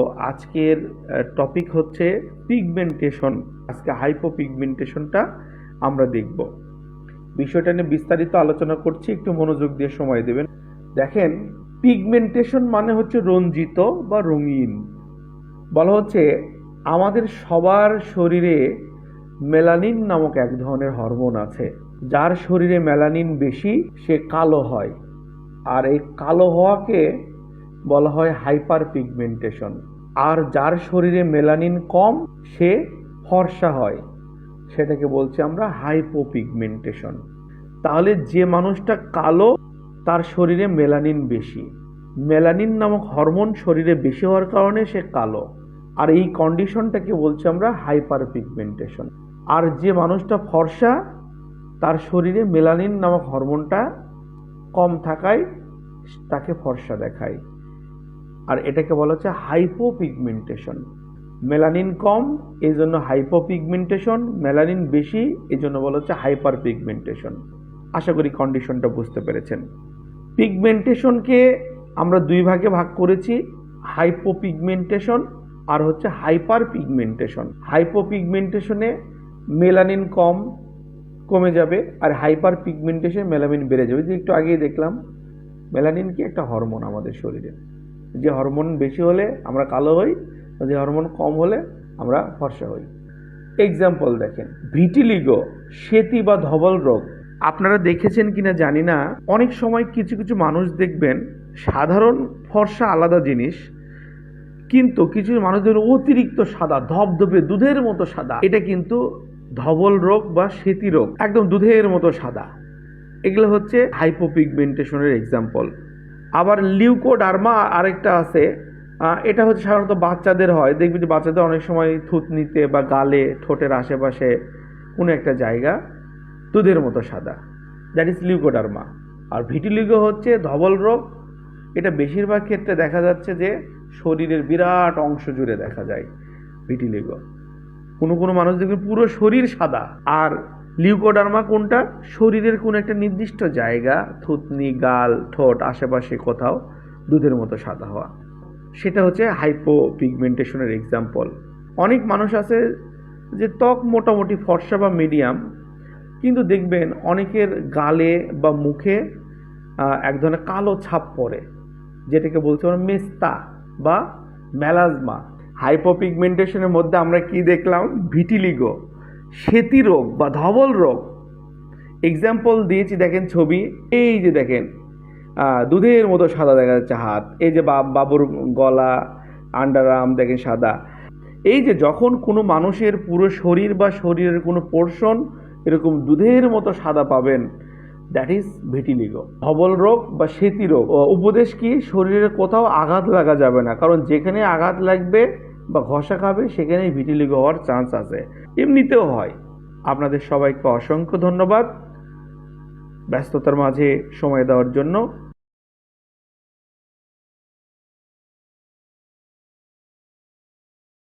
তো আজকের টপিক হচ্ছে পিগমেন্টেশন। আজকে হাইপোপিগমেন্টেশনটা আমরা দেখব। বিষয়টা নিয়ে বিস্তারিত আলোচনা করছি, একটু মনোযোগ দিয়ে সময় দেবেন। দেখেন, পিগমেন্টেশন মানে হচ্ছে রঞ্জিত বা রঙিন। বলা হচ্ছে আমাদের সবার শরীরে মেলানিন নামক এক ধরনের হরমোন আছে। যার শরীরে মেলানিন বেশি সে কালো হয়, আর এই কালো হওয়াকে বলা হয় হাইপার পিগমেন্টেশন। আর যার শরীরে মেলানিন কম সে ফর্সা হয়, সেটাকে বলছি আমরা হাইপোপিগমেন্টেশন। তাহলে যে মানুষটা কালো তার শরীরে মেলানিন বেশি, মেলানিন নামক হরমোন শরীরে বেশি হওয়ার কারণে সে কালো, আর এই কন্ডিশনটাকে বলছি আমরা হাইপার পিগমেন্টেশন। আর যে মানুষটা ফর্সা তার শরীরে মেলানিন নামক হরমোনটা কম থাকায় তাকে ফর্সা দেখায়, আর এটাকে বলা হচ্ছে হাইপোপিগমেন্টেশন। মেলানিন কম এই জন্য হাইপোপিগমেন্টেশন, মেলানিন বেশি এই জন্য বলা হচ্ছে হাইপার পিগমেন্টেশন। আশা করি কন্ডিশনটা বুঝতে পেরেছেন। পিগমেন্টেশনকে আমরা দুই ভাগে ভাগ করেছি, হাইপোপিগমেন্টেশন আর হচ্ছে হাইপার পিগমেন্টেশন। হাইপোপিগমেন্টেশনে মেলানিন কমে যাবে, আর হাইপার পিগমেন্টেশন মেলানিন বেড়ে যাবে। যে একটু আগেই দেখলাম, মেলানিন কি একটা হরমোন আমাদের শরীরে, যে হরমোন বেশি হলে আমরা কালো হই, যে হরমোন কম হলে আমরা ফর্সা হই। এক্সাম্পল দেখেন, ভিটিলিগো, শ্বেতি বা ধবল রোগ। আপনারা দেখেছেন কিনা জানি না, অনেক সময় কিছু কিছু মানুষ দেখবেন সাধারণ ফর্সা আলাদা জিনিস, কিন্তু কিছু মানুষ দেখবেন অতিরিক্ত সাদা, ধবধবে দুধের মতো সাদা, এটা কিন্তু ধবল রোগ বা শ্বেতি রোগ, একদম দুধের মতো সাদা। এগুলো হচ্ছে হাইপোপিগমেন্টেশনের এক্সাম্পল। আবার লিউকোডার্মা আরেকটা আছে, এটা হচ্ছে সাধারণত বাচ্চাদের হয়। দেখবি যে বাচ্চাদের অনেক সময় থুতনিতে বা গালে, ঠোঁটের আশেপাশে কোনো একটা জায়গা দুধের মতো সাদা, দ্যাট ইজ লিউকোডার্মা। আর ভিটিলিগো হচ্ছে ধবল রোগ। এটা বেশিরভাগ ক্ষেত্রে দেখা যাচ্ছে যে শরীরের বিরাট অংশ জুড়ে দেখা যায় ভিটিলিগো। কোনো কোনো মানুষ দেখবেন পুরো শরীর সাদা। আর লিউকোডার্মা কোনটা? শরীরের কোনো একটা নির্দিষ্ট জায়গা, থুতনি, গাল, ঠোঁট আশেপাশে কোথাও দুধের মতো সাদা হওয়া, সেটা হচ্ছে হাইপোপিগমেন্টেশনের এক্সাম্পল। অনেক মানুষ আছে যে ত্বক মোটামুটি ফর্সা বা মিডিয়াম, কিন্তু দেখবেন অনেকের গালে বা মুখে এক ধরনের কালো ছাপ পড়ে, যেটাকে বলছে আমরা মেস্তা বা মেলাজমা। হাইপোপিগমেন্টেশনের মধ্যে আমরা কি দেখলাম? ভিটিলিগো, শ্বেতি রোগ বা ধবল রোগ। এক্সাম্পল দিয়েছি, দেখেন ছবি, এই যে দেখেন দুধের মতো সাদা দেখা যাচ্ছে হাত, এই যে বাবুর গলা, আন্ডার আর্ম দেখেন সাদা। এই যে যখন কোনো মানুষের পুরো শরীর বা শরীরের কোনো পোর্শন এরকম দুধের মতো সাদা পাবেন, দ্যাট ইজ ভিটিলিগো, ধবল রোগ বা শ্বেতি রোগ। উপদেশ কি? শরীরের কোথাও আঘাত লাগা যাবে না, কারণ যেখানে আঘাত লাগবে বা ঘষা খাবে সেখানেই ভিটিলিগো হওয়ার চান্স আছে, এমনিতেও হয়। আপনাদের সবাইকে অসংখ্য ধন্যবাদ ব্যস্ততার মাঝে সময় দেওয়ার জন্য।